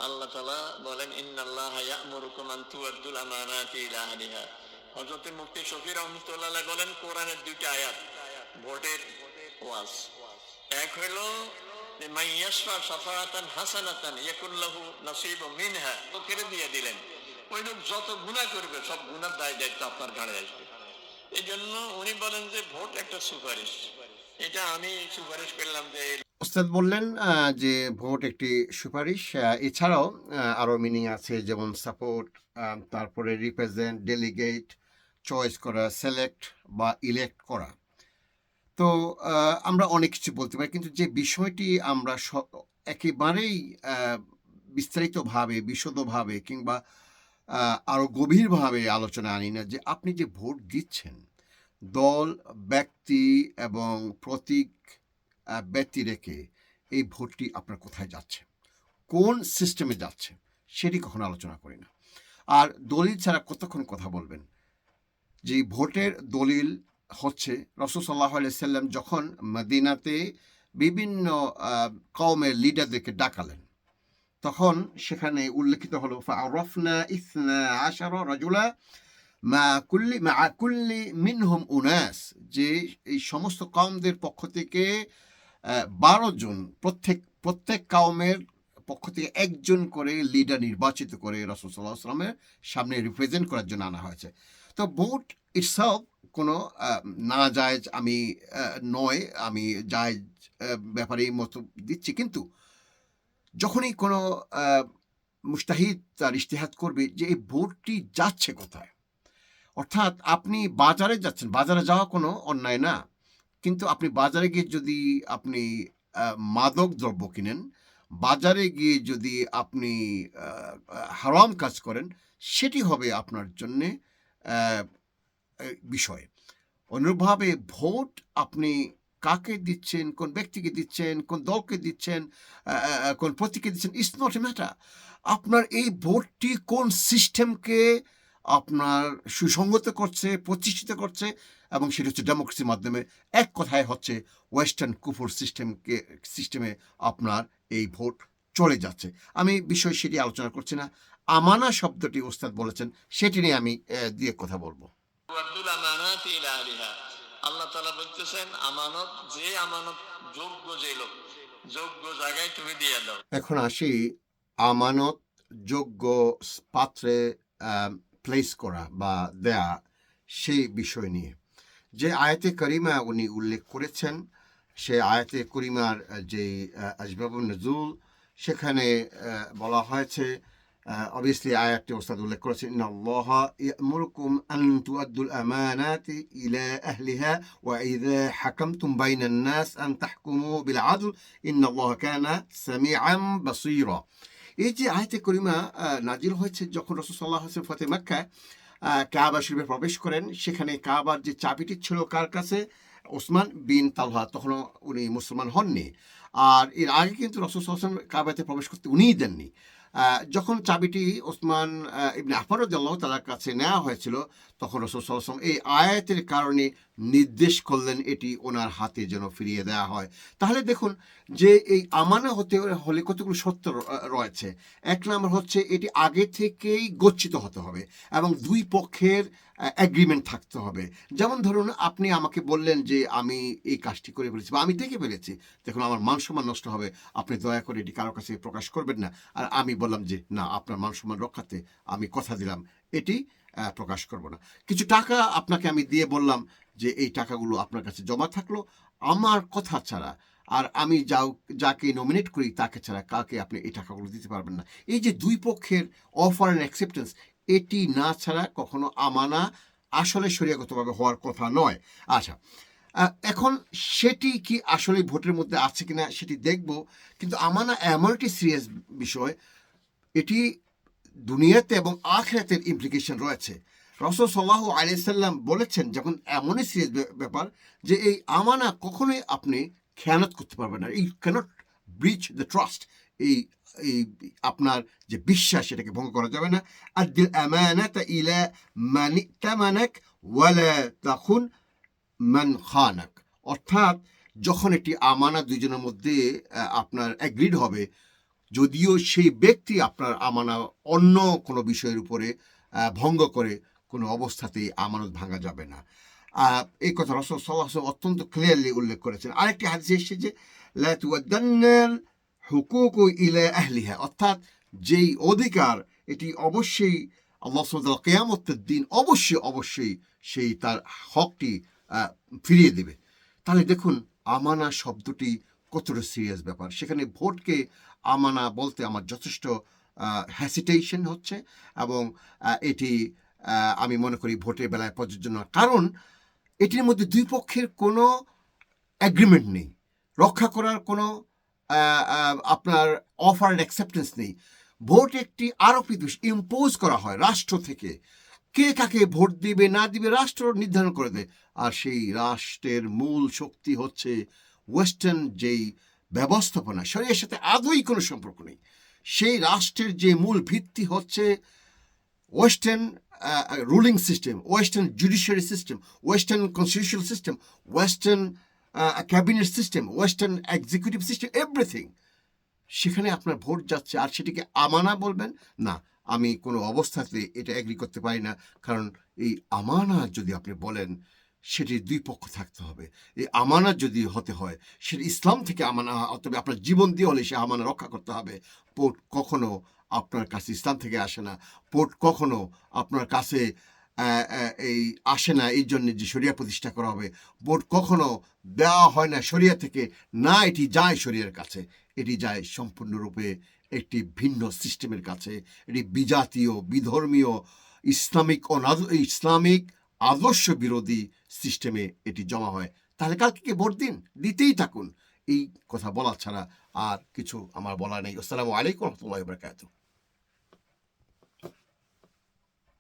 আল্লাহ তাআলা বলেন ইন্নাল্লাহা ইয়া'মুরুকুম আন তু'আদ্দুল আমানাতি ইলা আহলিহা। হযরত মুফতি শফি রাহমাতুল্লাহ আলাইহি বলেন কোরআনের দুইটা আয়াত ভোটের ওয়াজ। এক হইল যে মান ইয়াশফা শাফাআতান হাসানাতান ইয়াকুন লাহু নাসীবুম মিনহা, ওকে দিয়ে দিলেন। ওই লোক যত গুনাহ করবে সব গুনার দায় দায়িত্ব আপনার ঘাড়ে আসবে। এই জন্য উনি বলেন যে ভোট একটা সুপারিশ। এটা আমি সুপারিশ করলাম যে ওস্তাদ বললেন যে ভোট একটি সুপারিশ, এছাড়াও আরও মিনিং আছে, যেমন সাপোর্ট, তারপরে রিপ্রেজেন্ট, ডেলিগেট, চয়েস করা, সিলেক্ট বা ইলেক্ট করা। তো আমরা অনেক কিছু বলতে পারি, কিন্তু যে বিষয়টি আমরা একেবারেই বিস্তারিতভাবে, বিশদভাবে কিংবা আরও গভীরভাবে আলোচনা আনি না, যে আপনি যে ভোট দিচ্ছেন দল, ব্যক্তি এবং প্রতীক ব্যক্তি রেখে এই ভোটটি আপনার কোথায় যাচ্ছে, কোন সিস্টেমে যাচ্ছে, সেটি কখনো আলোচনা করি না। আর দলিল ছাড়া কতক্ষণ কথা বলবেন? যে ভোটের দলিল হচ্ছে রাসূল সাল্লাল্লাহু আলাইহি সাল্লাম যখন মদিনাতে বিভিন্ন কওমের লিডারদেরকে ডাকালেন, তখন সেখানে উল্লেখিত হলো ফাআরাফনা 12 রাজুলা মা কুল্লি মিনহুম উনাস, যে এই সমস্ত কওমদের পক্ষ থেকে 12 জন, প্রত্যেক কওমের পক্ষ থেকে একজন করে লিডার নির্বাচিত করে রাসূল সাল্লাল্লাহু আলাইহি ওয়াসাল্লামের সামনে রিপ্রেজেন্ট করার জন্য আনা হয়েছে। তো ভোট ইটসেলফ কোনো নাজায়েজ আমি নয়, আমি জায়েজ ব্যাপারে এই মত দিচ্ছি, কিন্তু যখনই কোনো মুজতাহিদ তার ইজতিহাদ করবে যে এই ভোটটি যাচ্ছে কোথায়, অর্থাৎ আপনি বাজারে যাচ্ছেন, বাজারে যাওয়া কোনো অন্যায় না, কিন্তু আপনি বাজারে গিয়ে যদি আপনি মাদক দ্রব্য কিনেন, বাজারে গিয়ে যদি আপনি হারাম কাজ করেন, সেটি হবে আপনার জন্যে বিষয়। অনুরূপভাবে ভোট আপনি কাকে দিচ্ছেন, কোন ব্যক্তিকে দিচ্ছেন, কোন দলকে দিচ্ছেন, কোন প্রতীকে দিচ্ছেন, ইটস নট এ ম্যাটার। আপনার এই ভোটটি কোন সিস্টেমকে আপনার সুসংগত করছে, প্রতিষ্ঠিত করছে, এবং সেটা হচ্ছে ডেমোক্রেসির মাধ্যমে। এক কথায় হচ্ছে ওয়েস্টার্ন কুফর সিস্টেমে আপনার এই ভোট চলে যাচ্ছে। আমি বিষয় সেটি আলোচনা করছি না। আমানা শব্দটি ওস্তাদ বলেছেন, সেটি নিয়ে আমি দিয়ে কথা বলবো। আল্লাহ তাআলা বলতেছেন আমানত, যে আমানত যোগ্য, যে লোক যোগ্য জায়গায় তুমি দিয়ে দাও। এখন আসি আমানত যোগ্য পাত্রে প্লেস করা বা দেয়া, সেই বিষয় নিয়ে। যে আয়াতে করিমা উনি উল্লেখ করেছেন, সে আয়াতে করিমার যে আসবাবুন নুজুল, সেখানে বলা হয়েছে, অবভিয়াসলি আয়াতটি ওস্তাদ উল্লেখ করেছেন, ইন্নাল্লাহা ইয়া'মুরুকুম আন তুআদ্দুল আমানাতি ইলা আহলিহা ওয়া ইযা হাকামতুম বাইনান নাস আন তাহকুমু বিল আদল ইন্নাল্লাহা কানা সামিআন বাসীরা। এই যে আয়াতে করিমা নাজিল হয়েছে যখন রাসূল সাল্লাল্লাহু আলাইহি ওয়াসাল্লাম ফতে মক্কায় কাবা শরীফে প্রবেশ করেন, সেখানে কাবার যে চাবিটি ছিল কার কাছে? ওসমান বিন তালহা, তখনও উনি মুসলমান হননি। আর এর আগে কিন্তু রাসূল সাল্লাল্লাহু আলাইহি ওয়াসাল্লাম কাবাতে প্রবেশ করতে উনিই দেননি। যখন চাবিটি ওসমান ইবনে আফফান রাদিয়াল্লাহু তাআলার কাছে নেওয়া হয়েছিল, তখন রাসূল সাল্লাল্লাহু আলাইহি ওয়াসাল্লাম এই আয়াতের কারণে নির্দেশ করলেন এটি ওনার হাতে যেন ফিরিয়ে দেওয়া হয়। তাহলে দেখুন যে এই আমানা হতে হলে কতগুলো শর্ত রয়েছে। এক নম্বর হচ্ছে এটি আগে থেকেই গচ্ছিত হতে হবে এবং দুই পক্ষের অ্যাগ্রিমেন্ট থাকতে হবে। যেমন ধরুন আপনি আমাকে বললেন যে আমি এই কাজটি করে ফেলেছি বা আমি দেখে ফেলেছি, দেখুন আমার মান সম্মান নষ্ট হবে, আপনি দয়া করে এটি কারো কাছে প্রকাশ করবেন না। আর আমি বললাম যে না, আপনার মান সম্মান রক্ষার্থে আমি কথা দিলাম এটি প্রকাশ করব না। কিছু টাকা আপনাকে আমি দিয়ে বললাম যে এই টাকাগুলো আপনার কাছে জমা থাকলো, আমার কথা ছাড়া, আর আমি যাকে নমিনেট করি তাকে ছাড়া কাকে আপনি এই টাকাগুলো দিতে পারবেন না। এই যে দুই পক্ষের অফার অ্যান্ড অ্যাকসেপ্টেন্স, এটি না ছাড়া কখনো আমানা আসলে শরীয়তগতভাবে হওয়ার কথা নয়। আচ্ছা, এখন সেটি কি আসলে ভোটের মধ্যে আছে কিনা সেটি দেখব, কিন্তু আমানা এমন একটি সিরিয়াস বিষয়, এটি দুনিয়াতে এবং আখিরাতের ইমপ্লিকেশন রয়েছে। রাসূল সাল্লাল্লাহু আলাইহি সাল্লাম বলেছেন যখন এমনই সিরিয়াস ব্যাপার যে এই আমানা কখনোই আপনি খেয়ানত করতে পারবেন না, you can't breach the trust, এই এই আপনার যে বিশ্বাস সেটাকে ভঙ্গ করা যাবে না। আদ্দিল আমানাতা ইলা মান ইতামানাক ওয়ালা তাখুন মান খানাক, অর্থাৎ যখন এটি আমানা দুইজনের মধ্যে আপনার অ্যাগ্রিড হবে, যদিও সেই ব্যক্তি আপনার আমানা অন্য কোনো বিষয়ের উপরে ভঙ্গ করে, কোনো অবস্থাতেই আমানত ভাঙা যাবে না। এই কথা রাসূল সাল্লাল্লাহু আলাইহি ওয়াসাল্লাম অত্যন্ত ক্লিয়ারলি উল্লেখ করেছেন। আরেকটি হাদিসে এসেছে যে লা তুওয়াদ্দান্নাল হুকুকু ইলা আহলিহা, অর্থাৎ যেই অধিকার, এটি অবশ্যই আল্লাহ সুবহানাহু ওয়া তাআলা কিয়ামতের দিন অবশ্যই সেই তার হকটি ফিরিয়ে দেবে। তাহলে দেখুন আমানা শব্দটি কতটা সিরিয়াস ব্যাপার। সেখানে ভোটকে আমানা বলতে আমার যথেষ্ট হ্যাসিটেশন হচ্ছে, এবং এটি আমি মনে করি ভোটের বেলায় প্রযোজ্য নয়। কারণ এটির মধ্যে দুই পক্ষের কোনো অ্যাগ্রিমেন্ট নেই, রক্ষা করার কোনো আপনার অফার অ্যান্ড অ্যাকসেপ্টেন্স নেই। ভোট একটি আরোপিত, ইম্পোজ করা হয় রাষ্ট্র থেকে। কে কাকে ভোট দিবে না দিবে রাষ্ট্র নির্ধারণ করে দেয়। আর সেই রাষ্ট্রের মূল শক্তি হচ্ছে ওয়েস্টার্ন যেই ব্যবস্থাপনা, শরীয়তের সাথে আদৌ কোনো সম্পর্ক নেই। সেই রাষ্ট্রের যে মূল ভিত্তি হচ্ছে western ruling system, western judiciary system, western constitutional system, western cabinet system, western executive system, everything. সেখানে আপনার ভোট যাচ্ছে, আর সেটিকে আমানা বলবেন না। আমি কোনো অবস্থাতে এটা এগ্রি করতে পারি না। কারণ এই আমানা যদি আপনি বলেন, সেটির দুই পক্ষ থাকতে হবে। এই আমানা যদি হতে হয়, সেটা ইসলাম থেকে আমানা হতে হবে। আপনার জীবন দিয়ে হলে সে আমানা রক্ষা করতে হবে। ভোট কখনো আপনার কাছে ইসলাম থেকে আসে না। ভোট কখনো আপনার কাছে এই আসে না এই জন্য যে শরিয়া প্রতিষ্ঠা করা হবে। ভোট কখনো দেওয়া হয় না শরিয়া থেকে, না, এটি যায় শরিয়ার কাছে। এটি যায় সম্পূর্ণরূপে একটি ভিন্ন সিস্টেমের কাছে। এটি বিজাতীয়, বিধর্মীয়, ইসলামিক আদর্শ বিরোধী সিস্টেমে এটি জমা হয়। তাহলে কালকে ভোট দিন, দিতেই থাকুন। এই কথা বলা ছাড়া আর কিছু আমার বলা নেই। আসসালামু আলাইকুম ওয়া রাহমাতুল্লাহি ওয়া বারাকাতুহু।